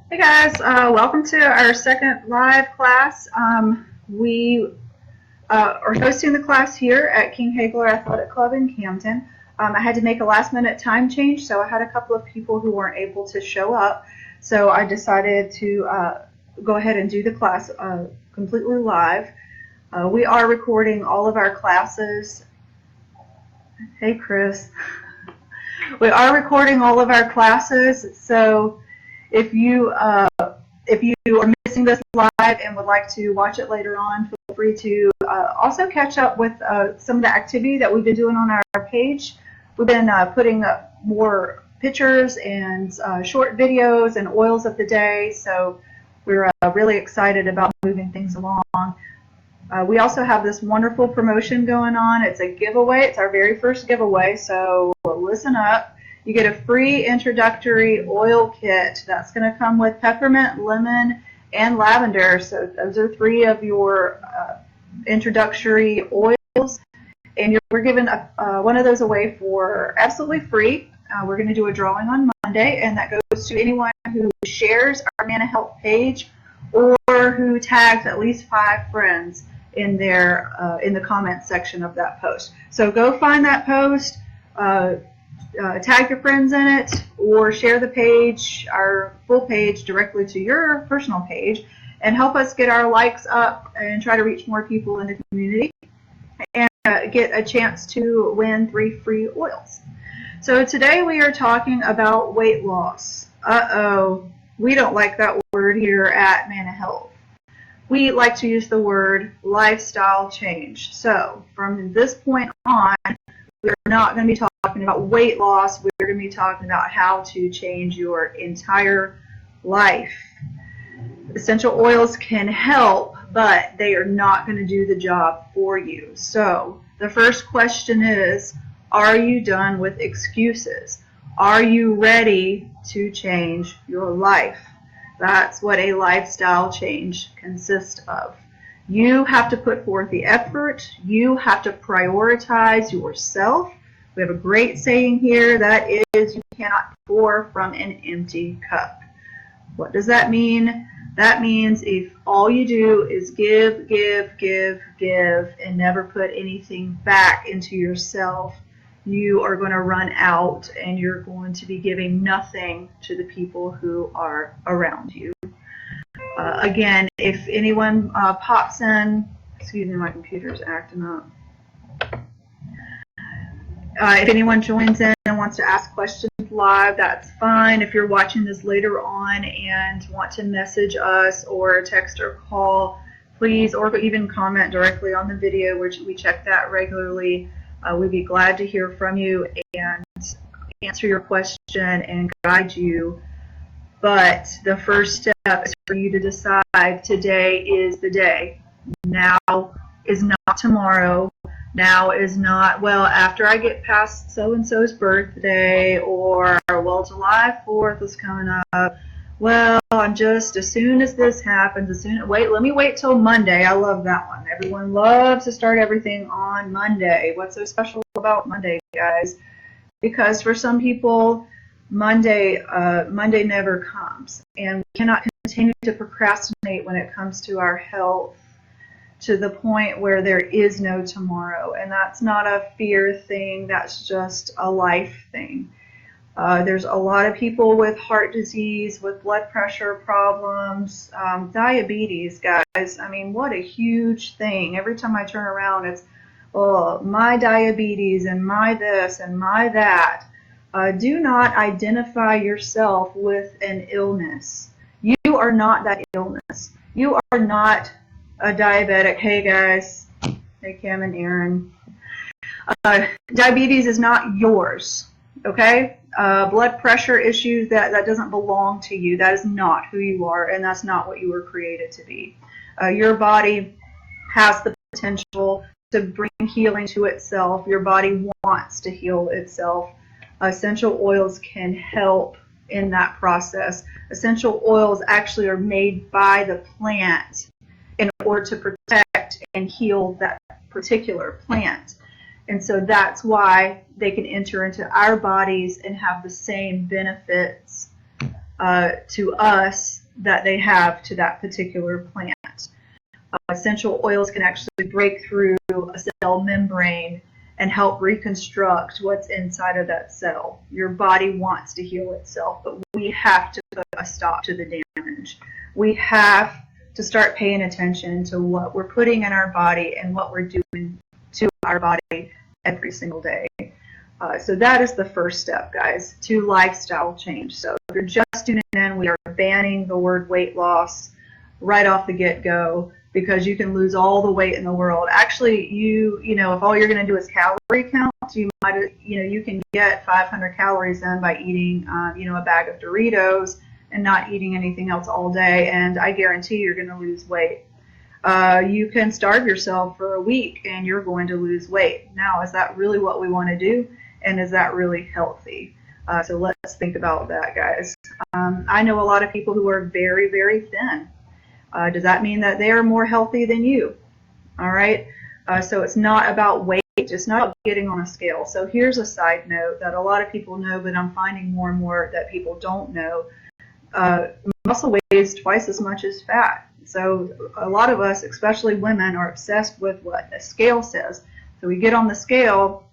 Hey guys, welcome to our second live class. We are hosting the class here at King Hagler Athletic Club in Camden. I had to make a last minute time change, so I had a couple of people who weren't able to show up. So I decided to go ahead and do the class completely live. We are recording all of our classes. Hey Chris. We are recording all of our classes, so if you are missing this live and would like to watch it later on, feel free to also catch up with some of the activity that we've been doing on our page. We've been putting up more pictures and short videos and oils of the day, so we're really excited about moving things along. We also have this wonderful promotion going on. It's a giveaway. It's our very first giveaway, so listen up. You get a free introductory oil kit that's going to come with peppermint, lemon, and lavender. So those are three of your introductory oils, and we're giving one of those away for absolutely free. We're going to do a drawing on Monday, and that goes to anyone who shares our Mana Health page or who tags at least 5 friends in the comments section of that post. So go find that post. Tag your friends in it, or share the page, our full page, directly to your personal page, and help us get our likes up and try to reach more people in the community and get a chance to win 3 free oils. So today we are talking about weight loss. We don't like that word here at Mana Health. We like to use the word lifestyle change. So from this point on, we're not going to be talking about weight loss. We're going to be talking about how to change your entire life. Essential oils can help, but they are not going to do the job for you. So the first question is, are you done with excuses? Are you ready to change your life? That's what a lifestyle change consists of. You have to put forth the effort. You have to prioritize yourself. We have a great saying here that is, you cannot pour from an empty cup. What does that mean? That means if all you do is give, and never put anything back into yourself, you are going to run out and you're going to be giving nothing to the people who are around you. Again, if anyone pops in, excuse me, my computer's acting up. If anyone joins in and wants to ask questions live, that's fine. If you're watching this later on and want to message us or text or call, please, or even comment directly on the video, which we check that regularly. We'd be glad to hear from you and answer your question and guide you. But the first step is for you to decide today is the day. Now is not tomorrow. Now is not, well, after I get past so-and-so's birthday, or, well, July 4th is coming up. Well, I'm just, as soon as this happens, let me wait till Monday. I love that one. Everyone loves to start everything on Monday. What's so special about Monday, guys? Because for some people, Monday never comes, and we cannot continue to procrastinate when it comes to our health to the point where there is no tomorrow. And that's not a fear thing, that's just a life thing. There's a lot of people with heart disease, with blood pressure problems, diabetes, guys. I mean, what a huge thing. Every time I turn around, it's, oh, my diabetes and my this and my that. Do not identify yourself with an illness. You are not that illness. You are not a diabetic. Hey guys. Hey Kim and Aaron. Diabetes is not yours. Okay? Blood pressure issues, that doesn't belong to you. That is not who you are, and that's not what you were created to be. Your body has the potential to bring healing to itself. Your body wants to heal itself. Essential oils can help in that process. Essential oils actually are made by the plant in order to protect and heal that particular plant. And so that's why they can enter into our bodies and have the same benefits to us that they have to that particular plant. Essential oils can actually break through a cell membrane and help reconstruct what's inside of that cell. Your body wants to heal itself, but we have to put a stop to the damage. We have to start paying attention to what we're putting in our body and what we're doing to our body every single day. So that is the first step, guys, to lifestyle change. So if you're just tuning in, we are banning the word weight loss right off the get-go, because you can lose all the weight in the world. Actually, you know, if all you're going to do is calorie count, you can get 500 calories in by eating, a bag of Doritos and not eating anything else all day, and I guarantee you're going to lose weight. You can starve yourself for a week and you're going to lose weight. Now, is that really what we want to do? And is that really healthy? So let's think about that, guys. I know a lot of people who are very, very thin. Does that mean that they are more healthy than you? All right. So it's not about weight. It's not about getting on a scale. So here's a side note that a lot of people know, but I'm finding more and more that people don't know. Muscle weighs twice as much as fat. So a lot of us, especially women, are obsessed with what the scale says. So we get on the scale,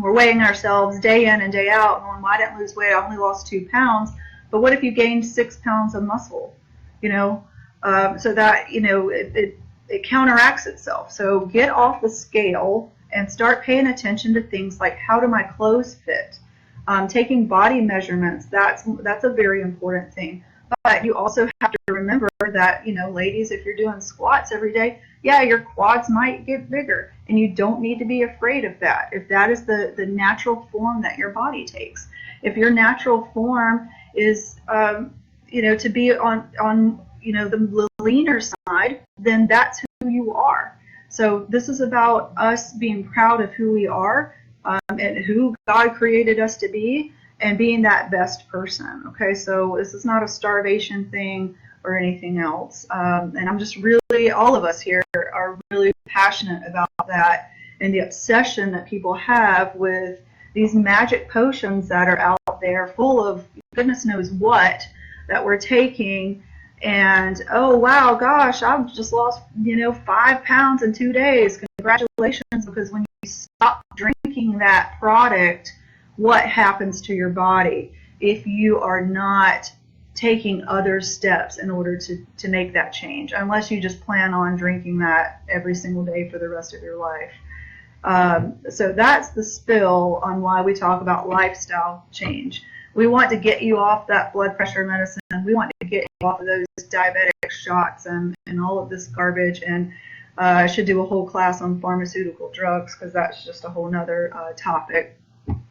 we're weighing ourselves day in and day out, going, well, I didn't lose weight, I only lost 2 pounds. But what if you gained 6 pounds of muscle? So that, it counteracts itself. So get off the scale and start paying attention to things like, how do my clothes fit? Taking body measurements, that's a very important thing. But you also have to remember that, ladies, if you're doing squats every day, yeah, your quads might get bigger, and you don't need to be afraid of that if that is the natural form that your body takes. If your natural form is, to be on the leaner side, then that's who you are. So this is about us being proud of who we are, and who God created us to be, and being that best person. Okay, so this is not a starvation thing or anything else. And I'm just really, all of us here are really passionate about that, and the obsession that people have with these magic potions that are out there full of goodness knows what that we're taking. And, oh, wow, gosh, I've just lost, 5 pounds in 2 days. Congratulations, because when you stop drinking that product, what happens to your body if you are not taking other steps in order to make that change, unless you just plan on drinking that every single day for the rest of your life. So that's the spill on why we talk about lifestyle change. We want to get you off that blood pressure medicine. We want to get you off of those diabetic shots and all of this garbage. And I should do a whole class on pharmaceutical drugs, because that's just a whole nother topic.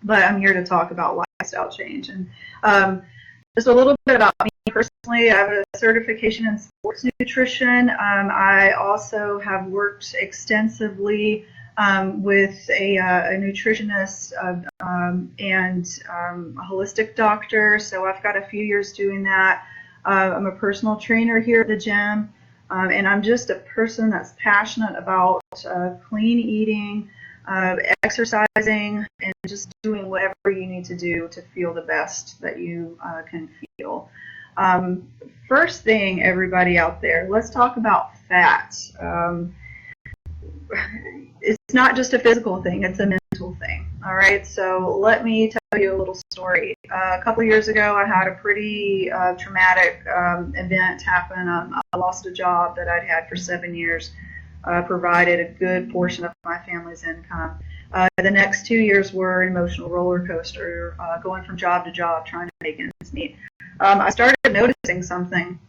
But I'm here to talk about lifestyle change. And just a little bit about me personally. I have a certification in sports nutrition. I also have worked extensively with a nutritionist and a holistic doctor. So I've got a few years doing that. I'm a personal trainer here at the gym, and I'm just a person that's passionate about clean eating, exercising, and just doing whatever you need to do to feel the best that you can feel. First thing, everybody out there, let's talk about fat. It's not just a physical thing, it's a mental thing. All right, so let me tell you a little story. A couple years ago, I had a pretty traumatic event happen. I lost a job that I'd had for 7 years, provided a good portion of my family's income. The next 2 years were an emotional roller coaster, going from job to job, trying to make ends meet. I started noticing something.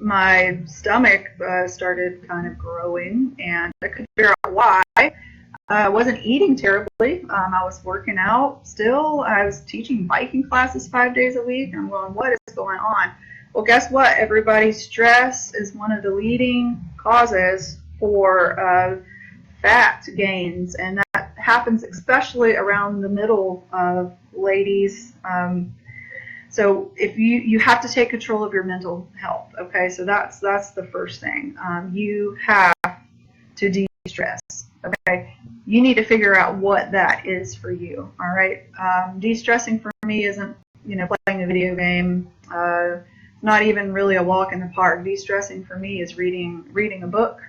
My stomach started kind of growing, and I couldn't figure out why. I wasn't eating terribly. I was working out still. I was teaching biking classes 5 days a week. I'm going, what is going on? Well, guess what, everybody? Stress is one of the leading causes for fat gains, and that happens especially around the middle of ladies. So if you have to take control of your mental health, okay? So that's the first thing. You have to de-stress, okay? You need to figure out what that is for you, all right? De-stressing for me isn't playing a video game. Not even really a walk in the park. De-stressing for me is reading a book.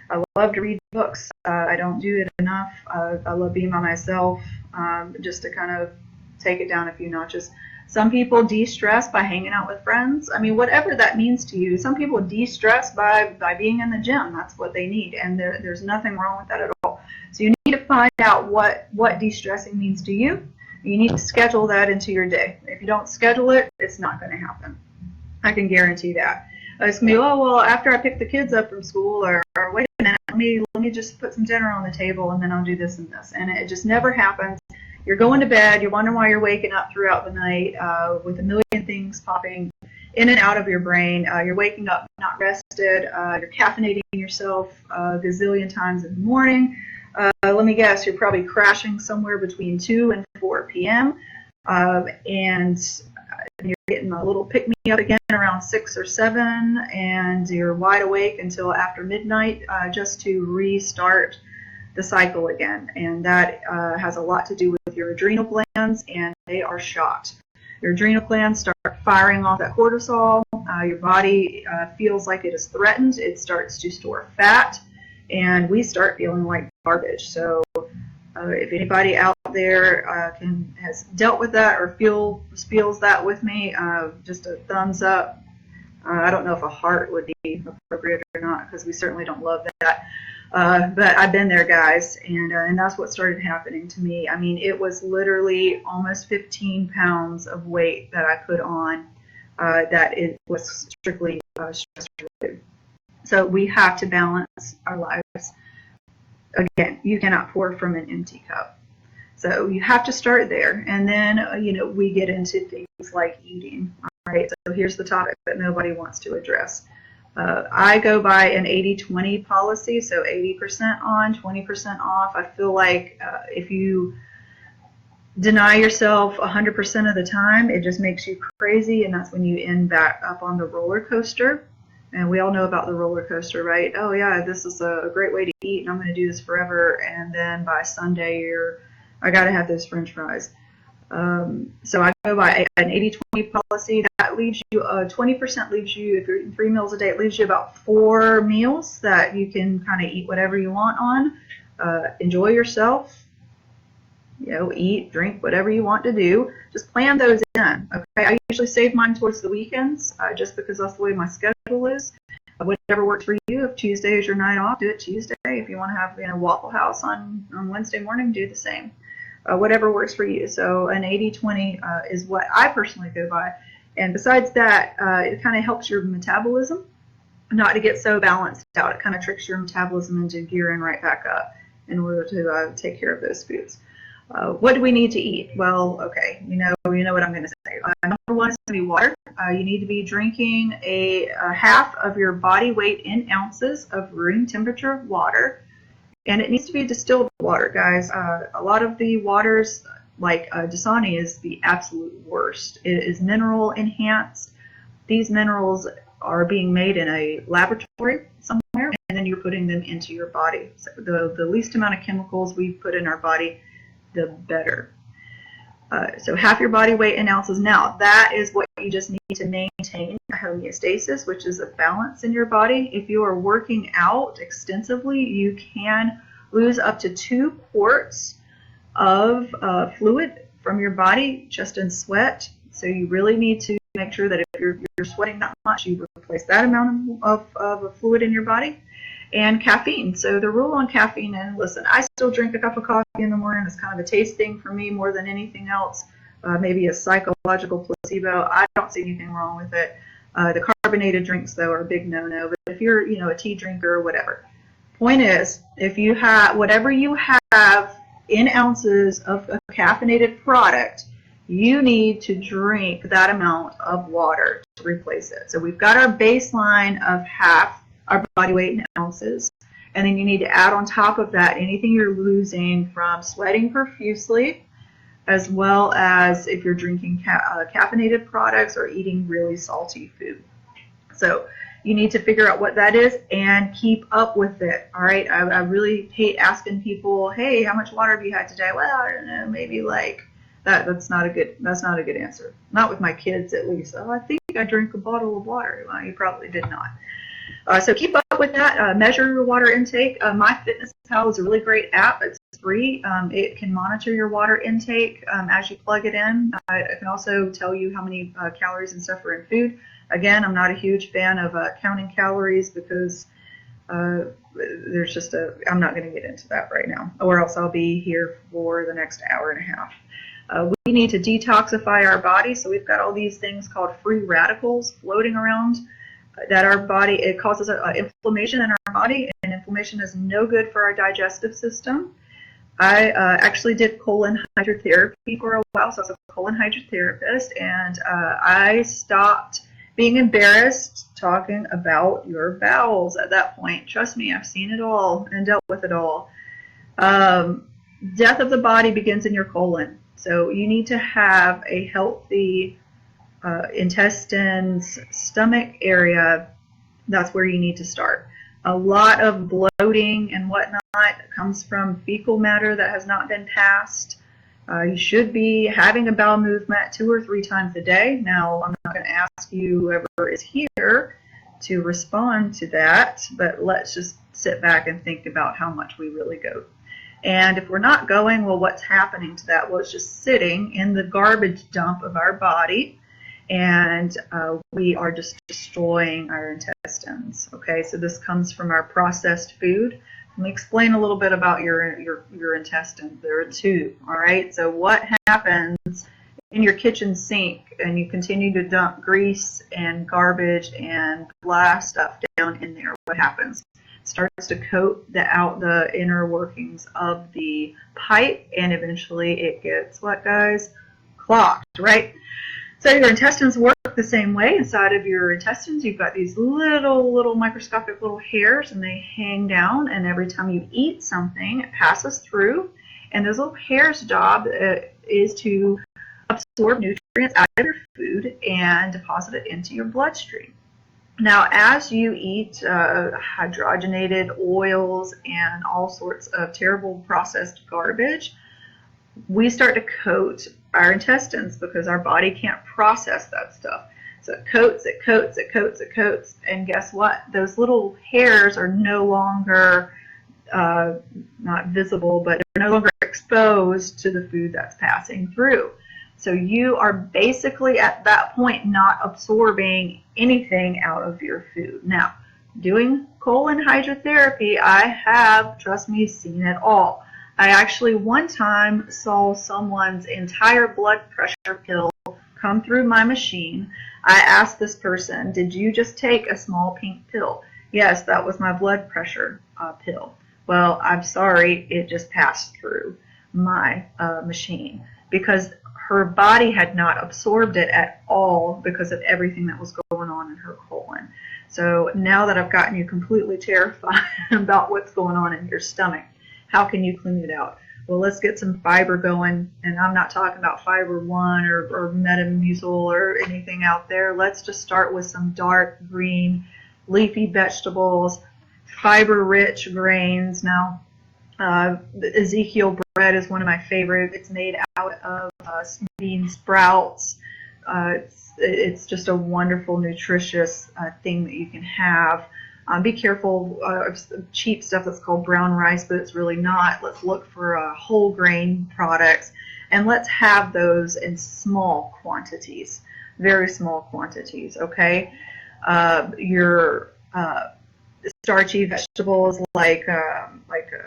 I love to read books. I don't do it enough. I love being by myself, just to kind of take it down a few notches. Some people de-stress by hanging out with friends. I mean, whatever that means to you. Some people de-stress by being in the gym. That's what they need, and there's nothing wrong with that at all. So you need to find out what de-stressing means to you. You need to schedule that into your day. If you don't schedule it, it's not going to happen. I can guarantee that. It's going to be, oh, well, after I pick the kids up from school, or wait a minute, let me just put some dinner on the table, and then I'll do this and this. And it just never happens. You're going to bed, you're wondering why you're waking up throughout the night with a million things popping in and out of your brain. You're waking up not rested. You're caffeinating yourself a gazillion times in the morning. Let me guess, you're probably crashing somewhere between 2 and 4 p.m. And you're getting a little pick-me-up again around 6 or 7, and you're wide awake until after midnight just to restart the cycle again. And that has a lot to do with your adrenal glands, and they are shot. Your adrenal glands start firing off that cortisol. Your body feels like it is threatened. It starts to store fat, and we start feeling like garbage. So if anybody out there has dealt with that or feels that with me, just a thumbs up. I don't know if a heart would be appropriate or not, because we certainly don't love that. But I've been there, guys, and that's what started happening to me. I mean, it was literally almost 15 pounds of weight that I put on that it was strictly stress related. So we have to balance our lives. Again, you cannot pour from an empty cup. So you have to start there, and then we get into things like eating. All right, so here's the topic that nobody wants to address. I go by an 80-20 policy, so 80% on, 20% off. I feel like if you deny yourself 100% of the time, it just makes you crazy, and that's when you end back up on the roller coaster. And we all know about the roller coaster, right? Oh yeah, this is a great way to eat, and I'm going to do this forever. And then by Sunday, I got to have those French fries. So I go by an 80-20 policy. That leaves you 20% leaves you, if you're eating 3 meals a day, it leaves you about 4 meals that you can kind of eat whatever you want on. Enjoy yourself. Eat, drink, whatever you want to do. Just plan those in. Okay, I usually save mine towards the weekends, just because that's the way my schedule is. Whatever works for you. If Tuesday is your night off, do it Tuesday. If you want to have Waffle House on Wednesday morning, do the same. Whatever works for you. So an 80-20 is what I personally go by. And besides that, it kind of helps your metabolism not to get so balanced out. It kind of tricks your metabolism into gearing right back up in order to take care of those foods. What do we need to eat? Well, okay, you know what I'm going to say. Number one is going to be water. You need to be drinking a half of your body weight in ounces of room temperature water, and it needs to be distilled water, guys. A lot of the waters, like Dasani, is the absolute worst. It is mineral enhanced. These minerals are being made in a laboratory somewhere, and then you're putting them into your body. So the least amount of chemicals we put in our body, the better. So half your body weight in ounces. Now, that is what you just need to maintain homeostasis, which is a balance in your body. If you are working out extensively, you can lose up to 2 quarts of fluid from your body just in sweat. So you really need to make sure that if you're sweating that much, you replace that amount of fluid in your body. And caffeine. So the rule on caffeine, and listen, I still drink a cup of coffee in the morning. It's kind of a taste thing for me more than anything else. Maybe a psychological placebo. I don't see anything wrong with it. The carbonated drinks, though, are a big no-no. But if you're, a tea drinker or whatever, point is, if you have whatever you have in ounces of a caffeinated product, you need to drink that amount of water to replace it. So we've got our baseline of half our body weight in ounces, and then you need to add on top of that anything you're losing from sweating profusely, as well as if you're drinking caffeinated products or eating really salty food. So you need to figure out what that is and keep up with it. All right, I really hate asking people, hey, how much water have you had today? Well, I don't know, maybe like That's not a good answer. Not with my kids, at least. Oh, I think I drink a bottle of water. Well, you probably did not. So keep up with that. Measure your water intake. MyFitnessPal is a really great app. It's free. It can monitor your water intake as you plug it in. It can also tell you how many calories and stuff are in food. Again, I'm not a huge fan of counting calories because there's just I'm not going to get into that right now, or else I'll be here for the next hour and a half. We need to detoxify our body, so we've got all these things called free radicals floating around that our body, it causes inflammation in our body, and inflammation is no good for our digestive system. I actually did colon hydrotherapy for a while, so I was a colon hydrotherapist, and I stopped being embarrassed talking about your bowels at that point. Trust me, I've seen it all and dealt with it all. Death of the body begins in your colon, so you need to have a healthy intestines, stomach area. That's where you need to start. A lot of bloating and whatnot comes from fecal matter that has not been passed. You should be having a bowel movement 2 or 3 times a day. Now, I'm not going to ask you, whoever is here, to respond to that, but let's just sit back and think about how much we really go. And if we're not going, well, what's happening to that? Well, it's just sitting in the garbage dump of our body, and we are just destroying our intestines. Okay, so this comes from our processed food. Let me explain a little bit about your intestines. There are 2, all right? So what happens in your kitchen sink and you continue to dump grease and garbage and blah stuff down in there? What happens? It starts to coat the inner workings of the pipe, and eventually it gets, what, guys? Clogged, right? So your intestines work the same way. Inside of your intestines, you've got these little microscopic little hairs, and they hang down, and every time you eat something, it passes through, and those little hairs' job is to absorb nutrients out of your food and deposit it into your bloodstream. Now, as you eat hydrogenated oils and all sorts of terrible processed garbage, we start to coat our intestines because our body can't process that stuff. So it coats, it coats, it coats, it coats, and guess what? Those little hairs are no longer not visible, but they're no longer exposed to the food that's passing through. So you are basically at that point not absorbing anything out of your food. Now, doing colon hydrotherapy, I have, trust me, seen it all. I actually one time saw someone's entire blood pressure pill come through my machine. I asked this person, did you just take a small pink pill? Yes, that was my blood pressure pill. Well, I'm sorry, it just passed through my machine because her body had not absorbed it at all because of everything that was going on in her colon. So now that I've gotten you completely terrified about what's going on in your stomach, how can you clean it out? Well, let's get some fiber going, and I'm not talking about Fiber One or Metamucil or anything out there. Let's just start with some dark green leafy vegetables, fiber-rich grains. Now, Ezekiel bread is one of my favorites. It's made out of bean sprouts. It's just a wonderful, nutritious thing that you can have. Be careful of cheap stuff that's called brown rice, but it's really not. Let's look for whole grain products, and let's have those in small quantities, very small quantities, okay? Your starchy vegetables like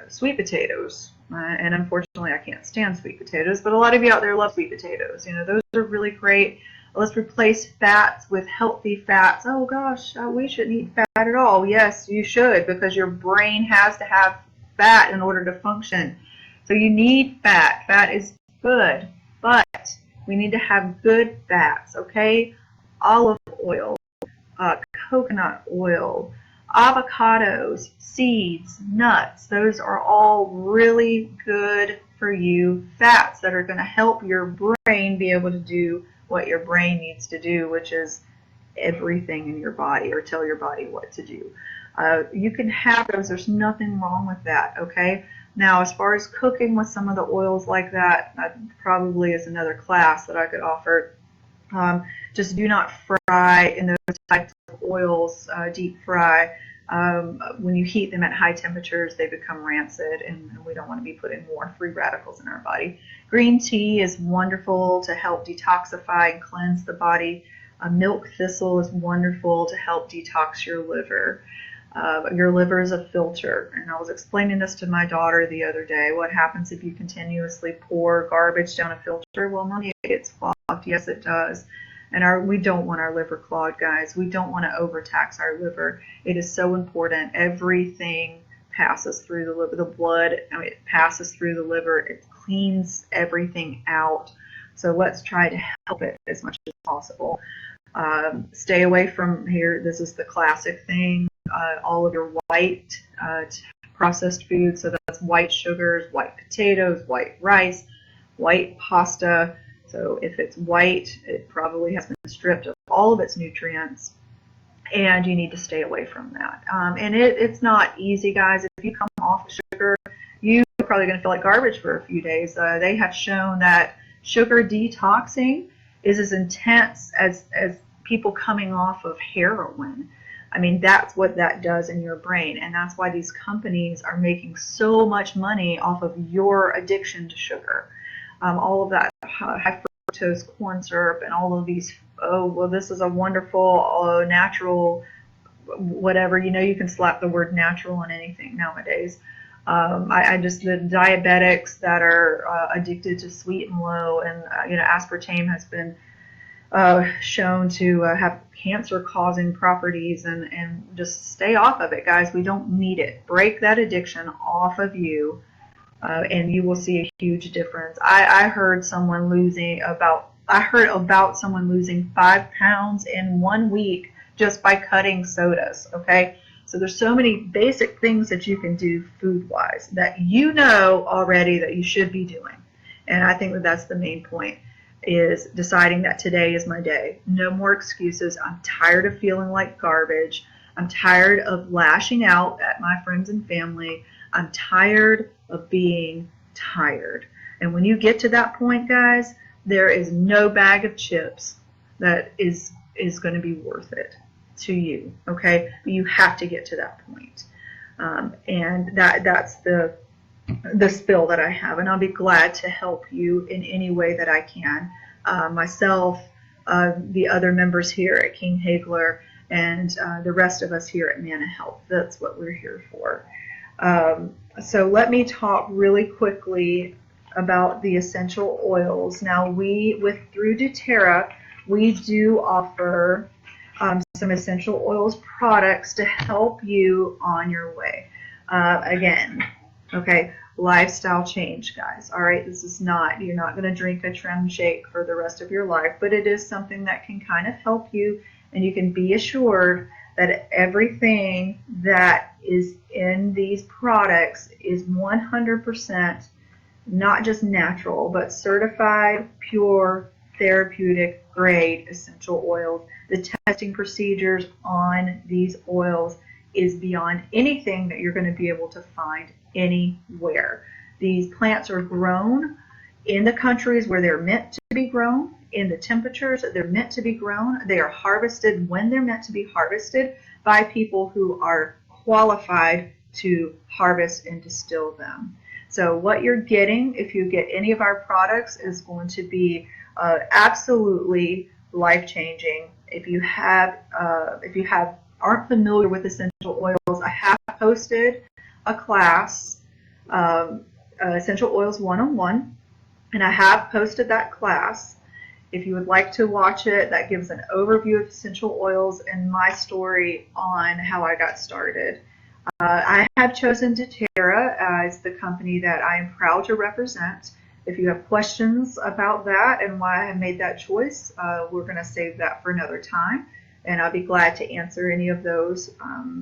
sweet potatoes, and unfortunately I can't stand sweet potatoes, but a lot of you out there love sweet potatoes. You know, those are really great. Let's replace fats with healthy fats. Oh gosh, we shouldn't eat fat at all. Yes, you should, because your brain has to have fat in order to function. So you need fat. Fat is good, but we need to have good fats, okay? Olive oil, coconut oil, avocados, seeds, nuts. Those are all really good for you fats that are going to help your brain be able to do what your brain needs to do, which is everything in your body, or tell your body what to do. You can have those. There's nothing wrong with that, okay? Now, as far as cooking with some of the oils like that, that probably is another class that I could offer. Just do not fry in those types of oils, deep fry. When you heat them at high temperatures, they become rancid, and we don't want to be putting more free radicals in our body. Green tea is wonderful to help detoxify and cleanse the body. Milk thistle is wonderful to help detox your liver. Your liver is a filter, and I was explaining this to my daughter the other day. What happens if you continuously pour garbage down a filter? Well, money gets clogged. Yes, it does. And we don't want our liver clogged, guys. We don't want to overtax our liver. It is so important. Everything passes through the liver. The blood, it passes through the liver. It cleans everything out. So let's try to help it as much as possible. Stay away from here. This is the classic thing. All of your white processed foods. So that's white sugars, white potatoes, white rice, white pasta. So if it's white, it probably has been stripped of all of its nutrients, and you need to stay away from that. And it's not easy, guys. If you come off of sugar, you're probably going to feel like garbage for a few days. They have shown that sugar detoxing is as intense as people coming off of heroin. I mean, that's what that does in your brain, and that's why these companies are making so much money off of your addiction to sugar. All of that high fructose corn syrup and all of these, oh, well, this is a wonderful natural whatever. You can slap the word natural on anything nowadays. I just, the diabetics that are addicted to sweet and low, and aspartame has been shown to have cancer-causing properties, and just stay off of it, guys. We don't need it. Break that addiction off of you. And you will see a huge difference. I heard about someone losing 5 pounds in 1 week just by cutting sodas. Okay, so there's so many basic things that you can do food-wise that you know already that you should be doing. And I think that that's the main point, is deciding that today is my day. No more excuses. I'm tired of feeling like garbage. I'm tired of lashing out at my friends and family. I'm tired of being tired. And when you get to that point, guys, there is no bag of chips that is going to be worth it to you. Okay, but you have to get to that point. And that's the spill that I have, and I'll be glad to help you in any way that I can. Myself, the other members here at King Hagler, and the rest of us here at Manna Health. That's what we're here for. So let me talk really quickly about the essential oils. Now, through doTERRA, we do offer some essential oils products to help you on your way. Again, okay, lifestyle change, guys. All right, you're not going to drink a trim shake for the rest of your life, but it is something that can kind of help you, and you can be assured that everything that is in these products is 100% not just natural, but certified, pure, therapeutic grade essential oils. The testing procedures on these oils is beyond anything that you're going to be able to find anywhere. These plants are grown in the countries where they're meant to be grown, in the temperatures that they're meant to be grown. They are harvested when they're meant to be harvested by people who are qualified to harvest and distill them. So what you're getting, if you get any of our products, is going to be absolutely life-changing. If you aren't familiar with essential oils, I have posted a class, Essential Oils 101, and I have posted that class. If you would like to watch it, that gives an overview of essential oils and my story on how I got started. I have chosen doTERRA as the company that I am proud to represent. If you have questions about that and why I made that choice, we're going to save that for another time, and I'll be glad to answer any of those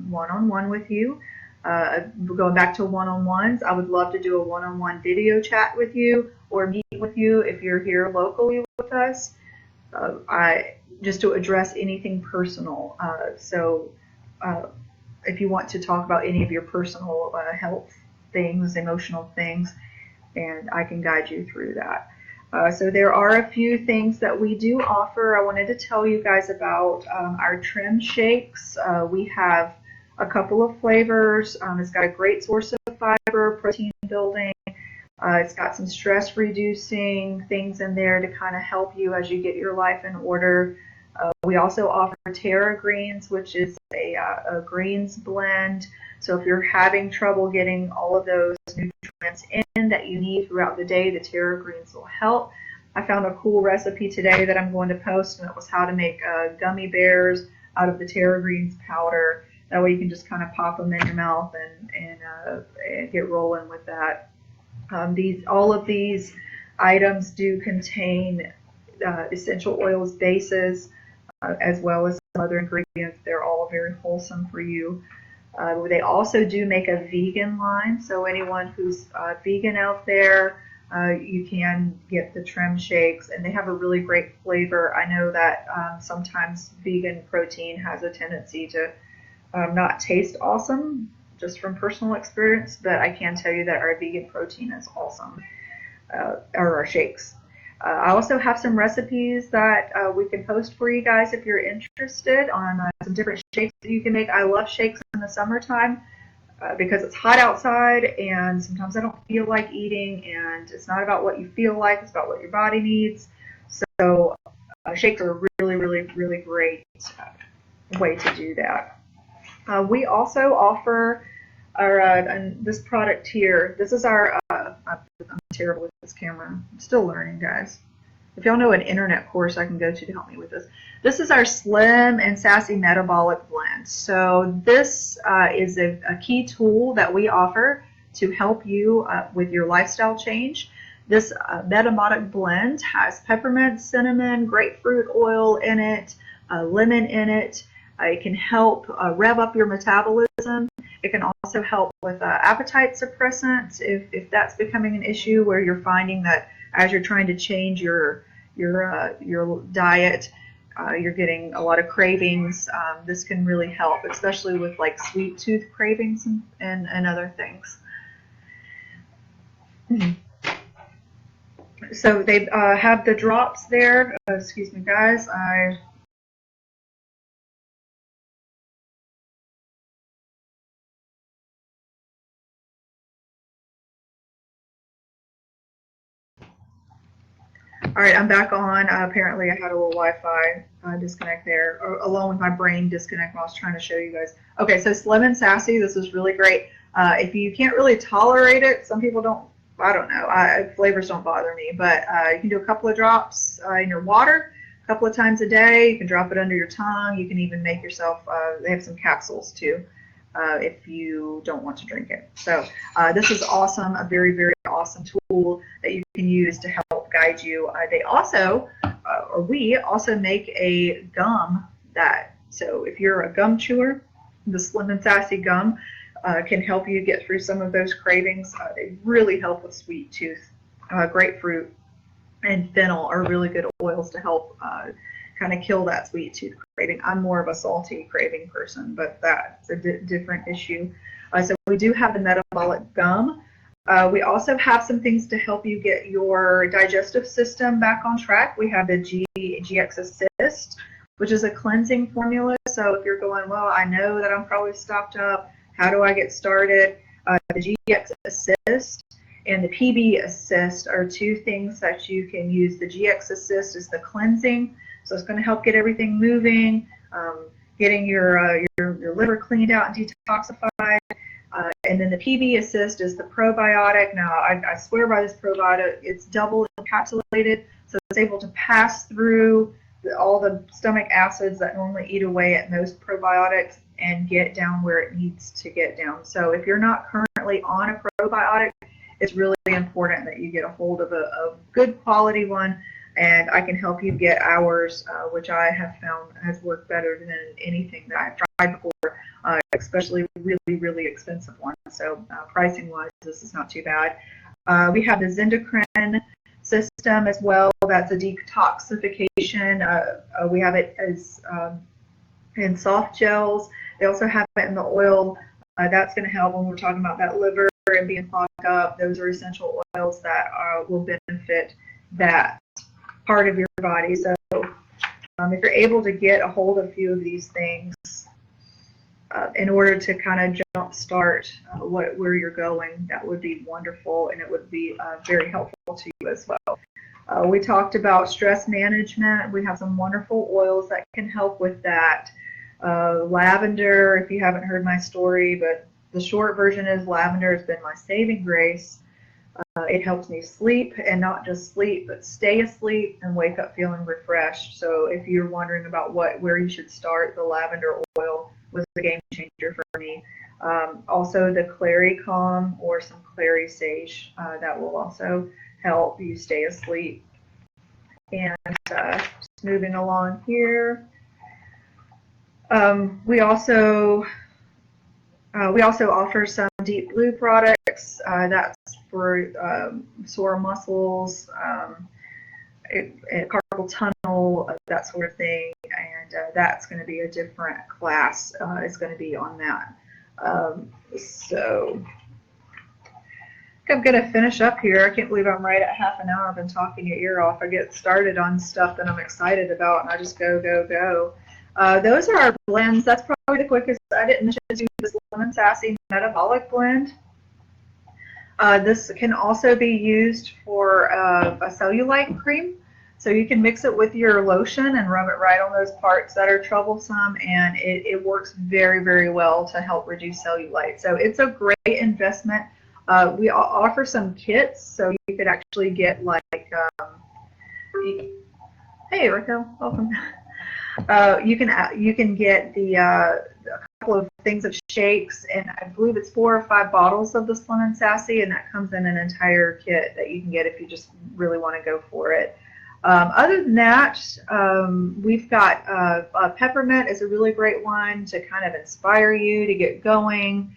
one-on-one with you. Going back to one-on-ones, I would love to do a one-on-one video chat with you or meet with you if you're here locally with us, just to address anything personal. So if you want to talk about any of your personal health things, emotional things, and I can guide you through that. So there are a few things that we do offer. I wanted to tell you guys about our trim shakes. We have a couple of flavors. It's got a great source of fiber, protein building. It's got some stress reducing things in there to kind of help you as you get your life in order. We also offer Terra Greens, which is a greens blend. So if you're having trouble getting all of those nutrients in that you need throughout the day, the Terra Greens will help. I found a cool recipe today that I'm going to post, and it was how to make gummy bears out of the Terra Greens powder. That way you can just kind of pop them in your mouth and get rolling with that. All of these items do contain essential oils bases, as well as some other ingredients. They're all very wholesome for you. They also do make a vegan line, so anyone who's vegan out there, you can get the trim shakes, and they have a really great flavor. I know that sometimes vegan protein has a tendency to not taste awesome, just from personal experience, but I can tell you that our vegan protein is awesome, or our shakes. I also have some recipes that we can post for you guys if you're interested on some different shakes that you can make. I love shakes in the summertime because it's hot outside and sometimes I don't feel like eating, and it's not about what you feel like, it's about what your body needs. So shakes are a really, really, really great way to do that. We also offer this product here. This is our, I'm terrible with this camera. I'm still learning, guys. If y'all know an internet course I can go to help me with this. This is our Slim and Sassy Metabolic Blend. So this is a key tool that we offer to help you with your lifestyle change. This Metabolic Blend has peppermint, cinnamon, grapefruit oil in it, lemon in it. It can help rev up your metabolism. It can also help with appetite suppressants if that's becoming an issue where you're finding that as you're trying to change your diet, you're getting a lot of cravings. This can really help, especially with like sweet tooth cravings and other things. So they have the drops there. Excuse me, guys. All right, I'm back on. Apparently I had a little Wi-Fi disconnect there, along with my brain disconnect while I was trying to show you guys. Okay, so Slim and Sassy, this is really great. If you can't really tolerate it, some people don't, I don't know, flavors don't bother me, but you can do a couple of drops in your water a couple of times a day. You can drop it under your tongue. You can even make yourself, they have some capsules too, if you don't want to drink it. So this is awesome, a very, very awesome tool that you can use to help guide you. They also, or we also make a gum so if you're a gum chewer, the Slim and Sassy gum can help you get through some of those cravings. They really help with sweet tooth. Grapefruit and fennel are really good oils to help kind of kill that sweet tooth craving. I'm more of a salty craving person, but that's a different issue. So we do have the metabolic gum. We also have some things to help you get your digestive system back on track. We have the GX Assist, which is a cleansing formula. So if you're going, well, I know that I'm probably stocked up, how do I get started? The GX Assist and the PB Assist are two things that you can use. The GX Assist is the cleansing, so it's going to help get everything moving, getting your liver cleaned out and detoxified. And then the PB Assist is the probiotic. Now, I swear by this probiotic. It's double encapsulated, so it's able to pass through all the stomach acids that normally eat away at most probiotics and get down where it needs to get down. So if you're not currently on a probiotic, it's really important that you get a hold of a good quality one, and I can help you get ours, which I have found has worked better than anything that I've tried before, especially really, really expensive ones. So pricing-wise, this is not too bad. We have the Zendocrine system as well. That's a detoxification. We have it as in soft gels. They also have it in the oil. That's going to help when we're talking about that liver and being clogged up, those are essential oils that will benefit that part of your body. So if you're able to get a hold of a few of these things in order to kind of jumpstart where you're going, that would be wonderful, and it would be very helpful to you as well. We talked about stress management. We have some wonderful oils that can help with that. Lavender, if you haven't heard my story, but the short version is lavender has been my saving grace. It helps me sleep, and not just sleep, but stay asleep and wake up feeling refreshed. So if you're wondering about where you should start, the lavender oil was a game changer for me. Also the clary calm or some clary sage, that will also help you stay asleep. And just moving along here, we also offer some Deep Blue products. That's for sore muscles, carpal tunnel, that sort of thing. And that's going to be a different class. It's going to be on that. So I'm going to finish up here. I can't believe I'm right at half an hour. I've been talking your ear off. I get started on stuff that I'm excited about, and I just go, go, go. Those are our blends. That's probably the quickest. I didn't mention to you this Lemon Sassy Metabolic Blend. This can also be used for a cellulite cream. So you can mix it with your lotion and rub it right on those parts that are troublesome, and it works very, very well to help reduce cellulite. So it's a great investment. We offer some kits, so you could actually get like, hey Raquel, welcome. You can get a couple of things of shakes, and I believe it's 4 or 5 bottles of this Lemon Sassy, and that comes in an entire kit that you can get if you just really want to go for it. Other than that, we've got peppermint is a really great one to kind of inspire you to get going.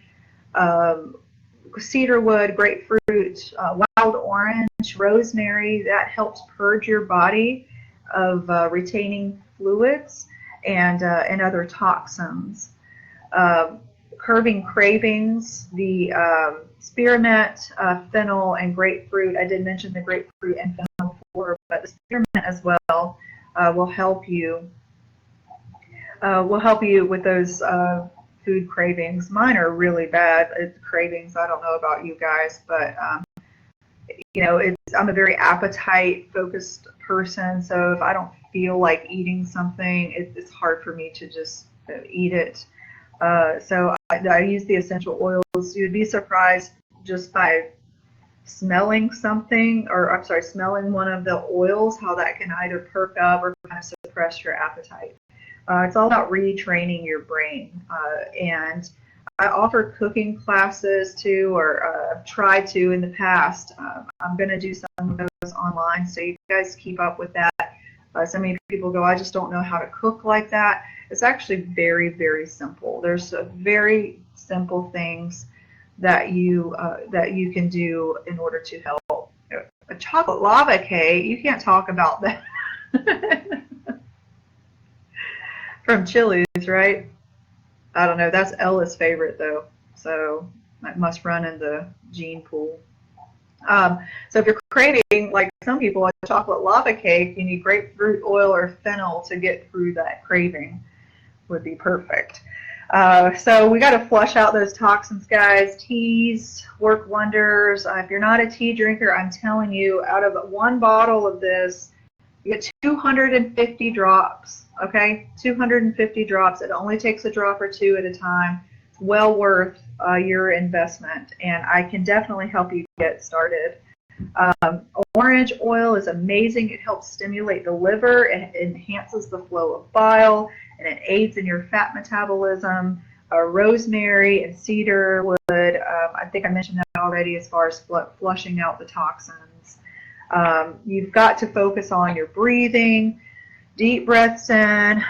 Cedarwood, grapefruit, wild orange, rosemary, that helps purge your body of retaining fluids and other toxins. Curbing cravings, the spearmint, fennel, and grapefruit. I did mention the grapefruit and fennel before, but the spearmint as well will help you with those food cravings. Mine are really bad cravings. I don't know about you guys, but I'm a very appetite focused person, so if I don't feel like eating something, it's hard for me to just eat it. So I use the essential oils. You'd be surprised just by smelling something, or I'm sorry, smelling one of the oils, how that can either perk up or kind of suppress your appetite. It's all about retraining your brain. And I offer cooking classes too, or I've tried to in the past. I'm going to do some of those online, so you guys keep up with that. So many people go, I just don't know how to cook like that. It's actually very, very simple. There's very simple things that you can do in order to help. A chocolate lava cake, you can't talk about that. From Chili's, right? I don't know. That's Ella's favorite though, so that must run in the gene pool. So if you're craving, like some people, a chocolate lava cake, you need grapefruit oil or fennel to get through that craving. Would be perfect. So we got to flush out those toxins, guys. Teas work wonders. If you're not a tea drinker, I'm telling you, out of 1 bottle of this, you get 250 drops. Okay, 250 drops. It only takes a drop or 2 at a time. It's well worth your investment, and I can definitely help you get started. Orange oil is amazing. It helps stimulate the liver, it enhances the flow of bile, and it aids in your fat metabolism. Rosemary and cedarwood, I think I mentioned that already as far as flushing out the toxins. You've got to focus on your breathing, deep breaths in.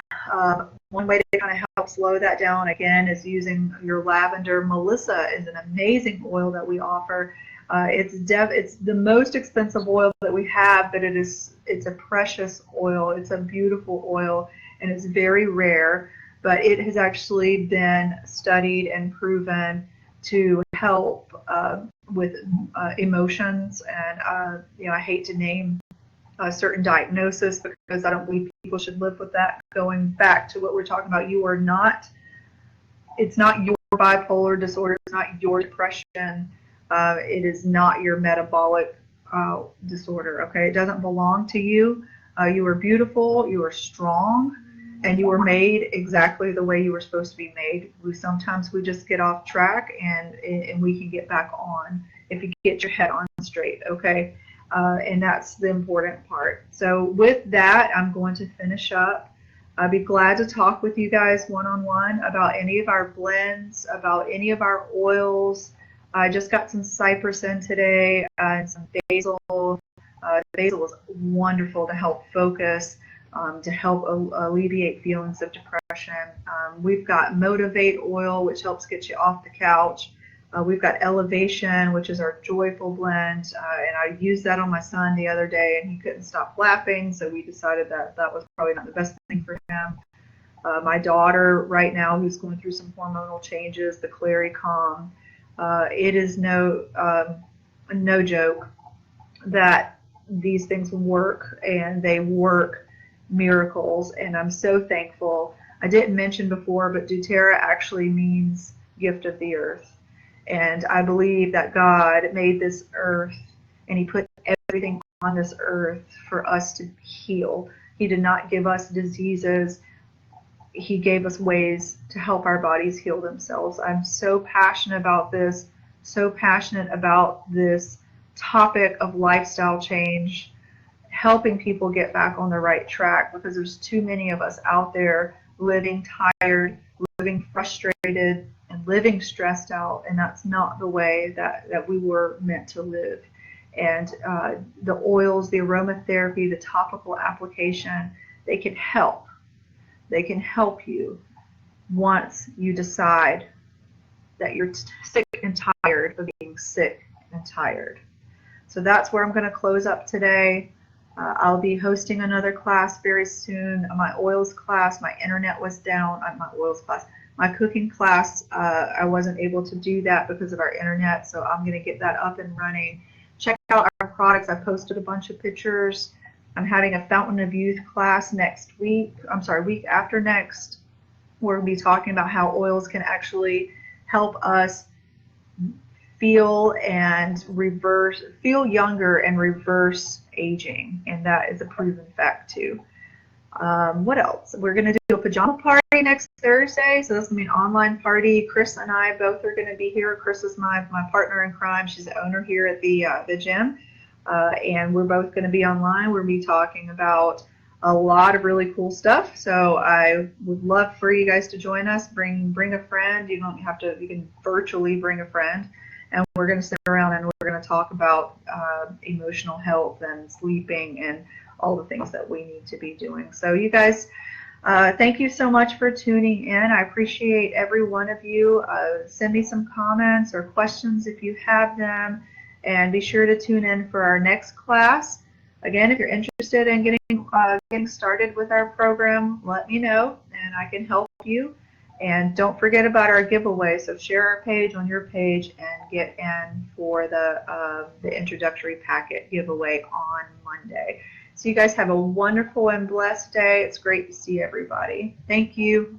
One way to kind of help slow that down, again, is using your lavender. Melissa is an amazing oil that we offer. It's the most expensive oil that we have, but it's a precious oil. It's a beautiful oil, and it's very rare, but it has actually been studied and proven to help with emotions, and I hate to name a certain diagnosis because I don't believe people should live with that. Going back to what we're talking about, it's not your bipolar disorder, it's not your depression, it is not your metabolic disorder, okay? It doesn't belong to you. You are beautiful, you are strong, and you were made exactly the way you were supposed to be made. Sometimes we just get off track, and we can get back on if you get your head on straight, okay? And that's the important part. So with that, I'm going to finish up. I'd be glad to talk with you guys one-on-one about any of our blends, about any of our oils. I just got some cypress in today and some basil. Basil is wonderful to help focus, to help alleviate feelings of depression. We've got Motivate oil, which helps get you off the couch. We've got Elevation, which is our joyful blend, and I used that on my son the other day, and he couldn't stop laughing, so we decided that that was probably not the best thing for him. My daughter right now, who's going through some hormonal changes, the Clary Calm. It is no joke that these things work, and they work miracles, and I'm so thankful. I didn't mention before, but doTERRA actually means gift of the earth. And I believe that God made this earth, and he put everything on this earth for us to heal. He did not give us diseases. He gave us ways to help our bodies heal themselves. I'm so passionate about this, topic of lifestyle change, helping people get back on the right track, because there's too many of us out there living tired, living frustrated, and living stressed out, and that's not the way that we were meant to live. And the oils, the aromatherapy, the topical application, they can help. They can help you once you decide that you're sick and tired of being sick and tired. So that's where I'm going to close up today. I'll be hosting another class very soon. My oils class, my internet was down. My cooking class, I wasn't able to do that because of our internet, so I'm going to get that up and running. Check out our products. I posted a bunch of pictures. I'm having a Fountain of Youth class week after next. We're going to be talking about how oils can actually help us feel younger and reverse aging, and that is a proven fact too. What else? We're going to do a pajama party next Thursday, so this will be an online party. Chris and I both are going to be here. Chris is my partner in crime. She's the owner here at the gym, and we're both going to be online. We'll be talking about a lot of really cool stuff, so I would love for you guys to join us. Bring a friend. You can virtually bring a friend, and we're going to sit around and we're going to talk about emotional health and sleeping and all the things that we need to be doing. So you guys, thank you so much for tuning in. I appreciate every one of you. Send me some comments or questions if you have them, and be sure to tune in for our next class. Again, if you're interested in getting started with our program, let me know and I can help you. And don't forget about our giveaway. So share our page on your page and get in for the introductory packet giveaway on Monday. So you guys have a wonderful and blessed day. It's great to see everybody. Thank you.